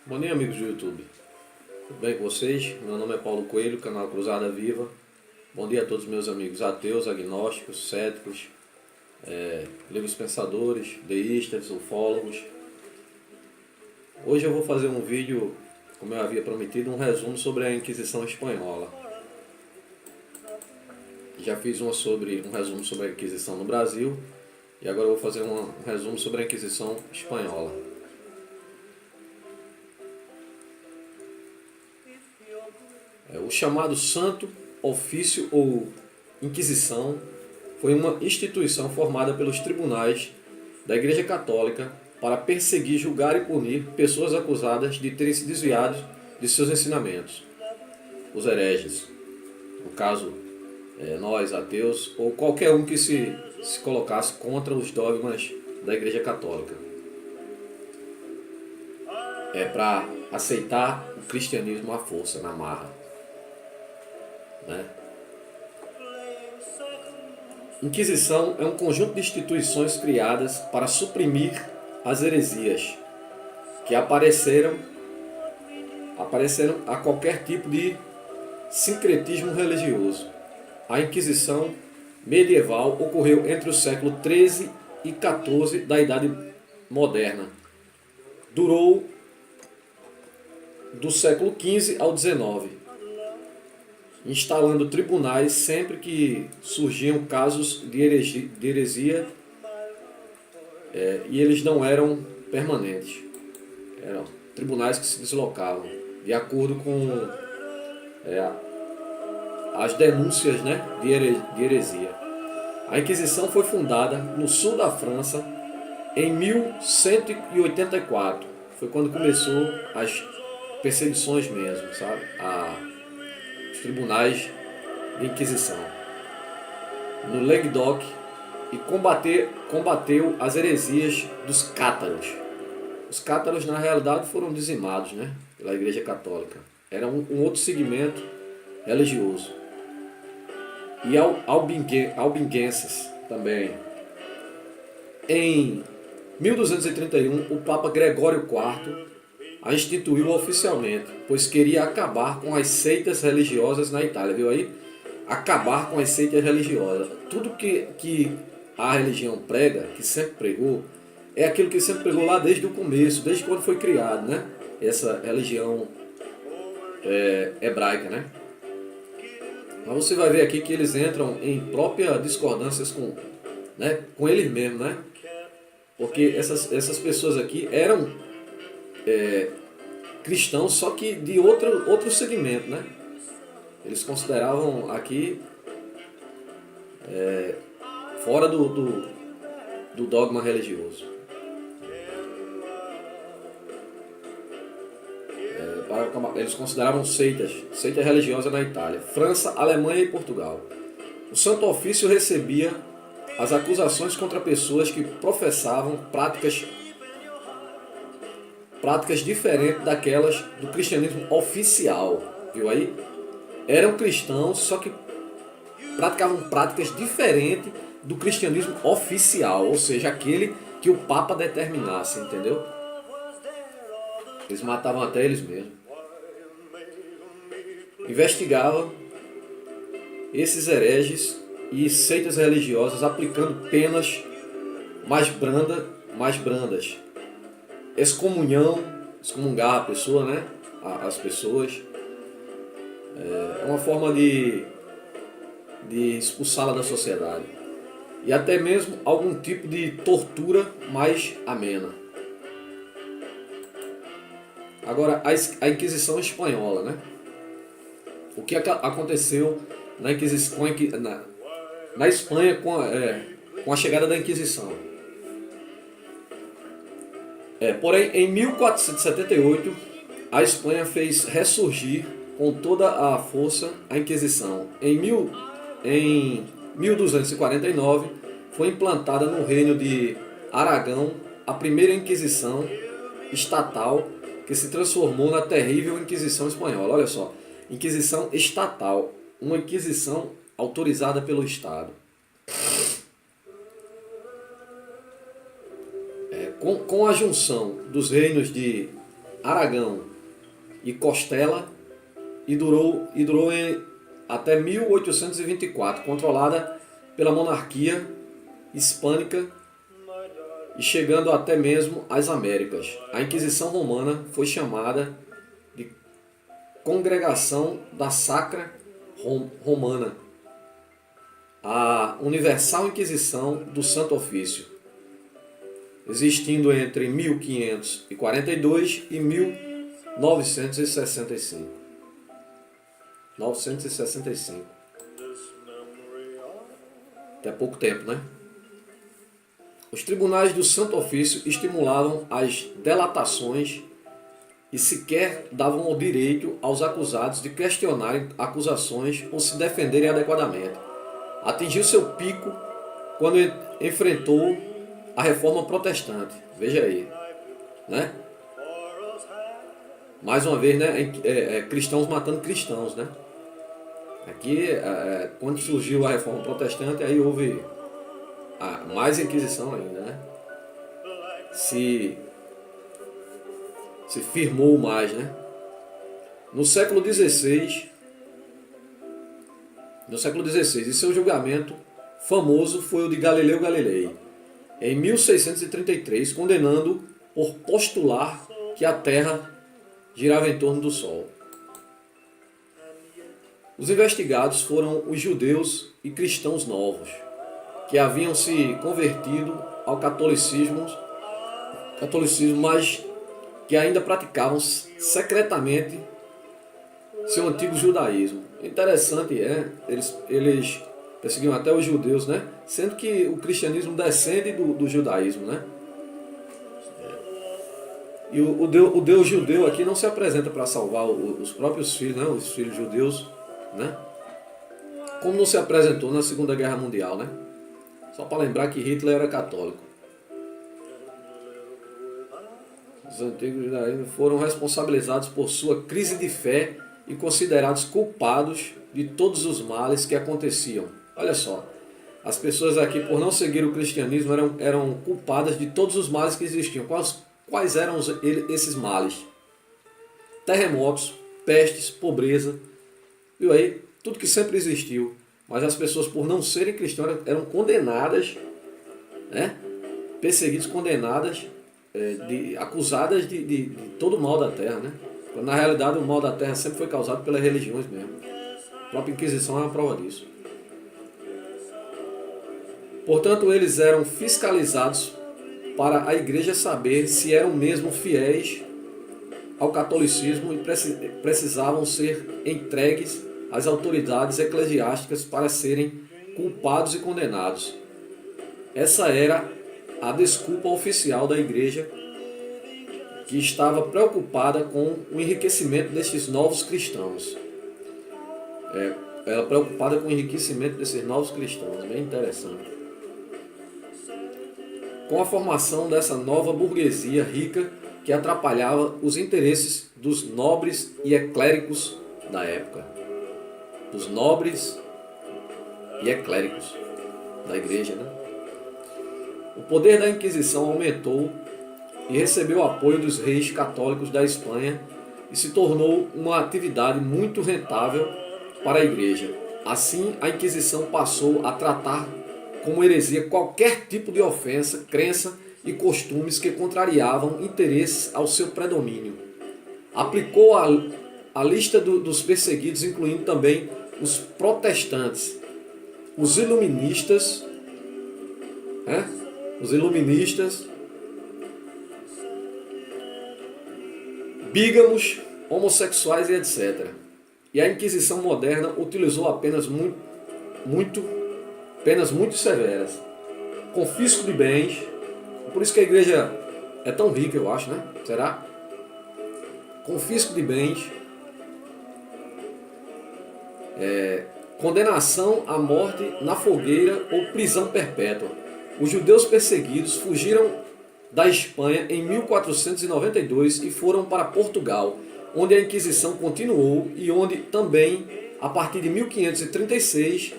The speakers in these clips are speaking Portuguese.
Bom dia, amigos do YouTube. Tudo bem com vocês? Meu nome é Paulo Coelho, canal Cruzada Viva. Bom dia a todos meus amigos ateus, agnósticos, céticos, livres pensadores, deístas, ufólogos. Hoje eu vou fazer um vídeo, como eu havia prometido, um resumo sobre a Inquisição Espanhola. Já fiz um resumo sobre a Inquisição no Brasil e agora eu vou fazer um resumo sobre a Inquisição Espanhola. O chamado Santo Ofício ou Inquisição foi uma instituição formada pelos tribunais da Igreja Católica para perseguir, julgar e punir pessoas acusadas de terem se desviado de seus ensinamentos. Os hereges, no caso, nós ateus, ou qualquer um que se colocasse contra os dogmas da Igreja Católica. Para aceitar o cristianismo à força, na marra. Inquisição é um conjunto de instituições criadas para suprimir as heresias que apareceram a qualquer tipo de sincretismo religioso. A Inquisição medieval ocorreu entre o século XIII e XIV da Idade Moderna. Durou do século XV ao XIX. Instalando tribunais sempre que surgiam casos de heresia, e eles não eram permanentes. Eram tribunais que se deslocavam de acordo com as denúncias, de heresia. A Inquisição foi fundada no sul da França em 1184. Foi quando começou as perseguições mesmo, sabe? Os tribunais de Inquisição no Languedoc, e combateu as heresias dos cátaros. Os cátaros na realidade foram dizimados, pela Igreja Católica. Era um outro segmento religioso. E albinguenses também. Em 1231, o Papa Gregório IV a instituiu oficialmente, pois queria acabar com as seitas religiosas na Itália. Viu aí? Acabar com as seitas religiosas. Tudo que a religião prega, que sempre pregou, é aquilo que sempre pregou lá desde o começo, desde quando foi criado, essa religião hebraica, Mas você vai ver aqui que eles entram em próprias discordâncias com eles mesmos, Porque essas pessoas aqui eram cristãos, só que de outro segmento, Eles consideravam aqui fora do dogma religioso. Eles consideravam seitas religiosas na Itália, França, Alemanha e Portugal. O Santo Ofício recebia as acusações contra pessoas que professavam práticas diferentes daquelas do cristianismo oficial. Viu aí? Eram cristãos, só que praticavam práticas diferentes do cristianismo oficial, ou seja, aquele que o Papa determinasse, entendeu? Eles matavam até eles mesmos. Investigavam esses hereges e seitas religiosas aplicando penas mais brandas. Excomungar a pessoa, as pessoas. É uma forma de expulsá-la da sociedade. E até mesmo algum tipo de tortura mais amena. Agora, a Inquisição Espanhola, O que aconteceu na Espanha com a chegada da Inquisição? Porém, em 1478, a Espanha fez ressurgir com toda a força a Inquisição. Em 1249, foi implantada no reino de Aragão a primeira Inquisição estatal, que se transformou na terrível Inquisição Espanhola. Olha só, Inquisição estatal, uma Inquisição autorizada pelo Estado. Com a junção dos reinos de Aragão e Costela e durou até 1824, controlada pela monarquia hispânica e chegando até mesmo às Américas. A Inquisição Romana foi chamada de Congregação da Sacra Romana, a Universal Inquisição do Santo Ofício, existindo entre 1542 e 1965. 965. Até pouco tempo, né? Os tribunais do Santo Ofício estimulavam as delatações e sequer davam o direito aos acusados de questionarem acusações ou se defenderem adequadamente. Atingiu seu pico quando enfrentou a reforma protestante. Veja aí, né? Mais uma vez, né? Cristãos matando cristãos, né? Aqui, quando surgiu a reforma protestante, aí houve mais Inquisição ainda, né? Se firmou mais, né? No século XVI, e seu julgamento famoso foi o de Galileu Galilei, em 1633, condenando por postular que a Terra girava em torno do Sol. Os investigados foram os judeus e cristãos novos, que haviam se convertido ao catolicismo, mas que ainda praticavam secretamente seu antigo judaísmo. Interessante eles perseguiam até os judeus, né? Sendo que o cristianismo descende do judaísmo, né? E o Deus judeu aqui não se apresenta para salvar os próprios filhos, né? Os filhos judeus, né? Como não se apresentou na Segunda Guerra Mundial, né? Só para lembrar que Hitler era católico. Os antigos judaísmos foram responsabilizados por sua crise de fé e considerados culpados de todos os males que aconteciam. Olha só, as pessoas aqui, por não seguir o cristianismo, eram culpadas de todos os males que existiam. Quais eram esses males? Terremotos, pestes, pobreza, viu aí? Tudo que sempre existiu. Mas as pessoas, por não serem cristãs, eram condenadas, né? Perseguidas, condenadas, acusadas de todo o mal da terra, né? Quando, na realidade, o mal da terra sempre foi causado pelas religiões mesmo. A própria Inquisição é uma prova disso. Portanto, eles eram fiscalizados para a igreja saber se eram mesmo fiéis ao catolicismo e precisavam ser entregues às autoridades eclesiásticas para serem culpados e condenados. Essa era a desculpa oficial da igreja, que estava preocupada com o enriquecimento destes novos cristãos. Ela preocupada com o enriquecimento desses novos cristãos, bem interessante. Com a formação dessa nova burguesia rica que atrapalhava os interesses dos nobres e ecléricos da época. Dos nobres e ecléricos da igreja, né? O poder da Inquisição aumentou e recebeu o apoio dos reis católicos da Espanha e se tornou uma atividade muito rentável para a igreja. Assim, a Inquisição passou a tratar como heresia qualquer tipo de ofensa, crença e costumes que contrariavam interesses ao seu predomínio. Aplicou a lista dos perseguidos, incluindo também os protestantes, os iluministas, bígamos, homossexuais e etc. E a Inquisição moderna utilizou apenas penas muito severas, confisco de bens. Por isso que a igreja é tão rica, eu acho, né? Será? Confisco de bens, condenação à morte na fogueira ou prisão perpétua. Os judeus perseguidos fugiram da Espanha em 1492 e foram para Portugal, onde a Inquisição continuou e onde também, a partir de 1536,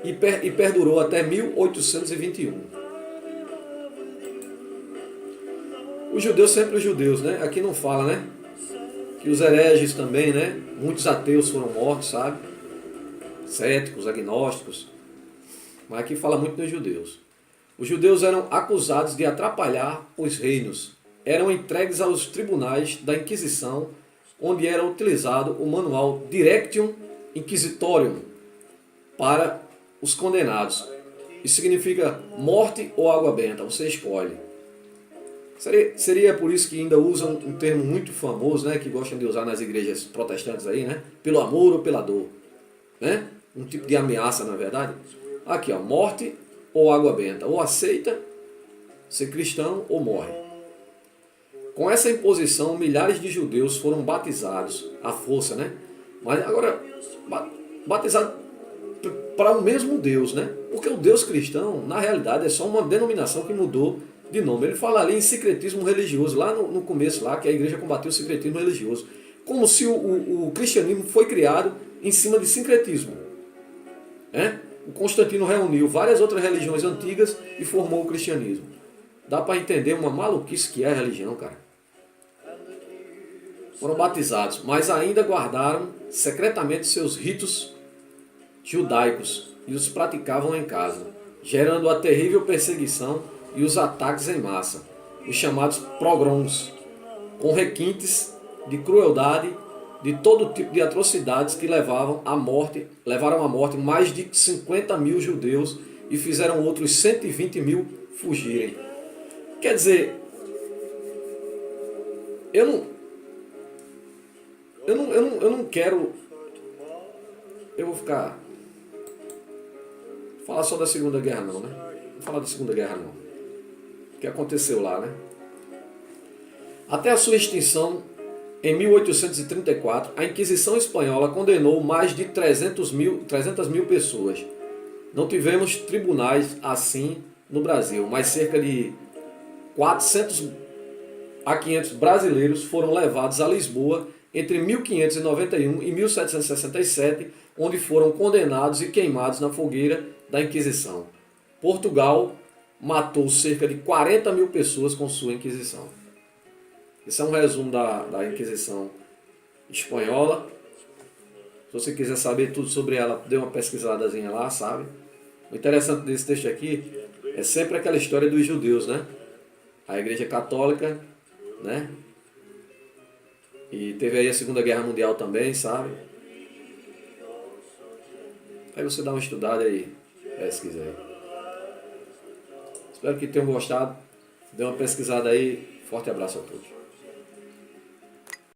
e perdurou até 1821. Os judeus sempre os judeus, né? Aqui não fala, né? Que os hereges também, né? Muitos ateus foram mortos, sabe? Céticos, agnósticos. Mas aqui fala muito dos judeus. Os judeus eram acusados de atrapalhar os reinos. Eram entregues aos tribunais da Inquisição, onde era utilizado o manual Directium Inquisitorium para os condenados. Isso significa morte ou água benta, você escolhe. Seria por isso que ainda usam um termo muito famoso, né, que gostam de usar nas igrejas protestantes aí, né? Pelo amor ou pela dor. Né? Um tipo de ameaça, na verdade. Aqui, ó, morte ou água benta. Ou aceita ser cristão ou morre. Com essa imposição, milhares de judeus foram batizados à força, né? Mas agora, batizados para o mesmo Deus, né? Porque o Deus cristão, na realidade, é só uma denominação que mudou de nome. Ele fala ali em secretismo religioso, lá no começo, lá que a igreja combateu o secretismo religioso. Como se o cristianismo foi criado em cima de sincretismo. Né? O Constantino reuniu várias outras religiões antigas e formou o cristianismo. Dá para entender uma maluquice que é a religião, cara. Foram batizados, mas ainda guardaram secretamente seus ritos judaicos e os praticavam em casa, gerando a terrível perseguição e os ataques em massa, os chamados pogroms, com requintes de crueldade, de todo tipo de atrocidades que levaram à morte mais de 50 mil judeus e fizeram outros 120 mil fugirem. Quer dizer, eu não quero. Eu vou falar só da Segunda Guerra não, né? Não vou falar da Segunda Guerra não. O que aconteceu lá, né? Até a sua extinção, em 1834, a Inquisição Espanhola condenou mais de 300 mil pessoas. Não tivemos tribunais assim no Brasil, mas cerca de 400 a 500 brasileiros foram levados a Lisboa entre 1591 e 1767, onde foram condenados e queimados na fogueira da Inquisição. Portugal matou cerca de 40 mil pessoas com sua Inquisição. Esse é um resumo da Inquisição Espanhola. Se você quiser saber tudo sobre ela, dê uma pesquisadazinha lá, sabe? O interessante desse texto aqui é sempre aquela história dos judeus, né? A Igreja Católica, né? E teve aí a Segunda Guerra Mundial também, sabe? Aí você dá uma estudada aí, pesquisa aí. Espero que tenham gostado. Dê uma pesquisada aí. Forte abraço a todos.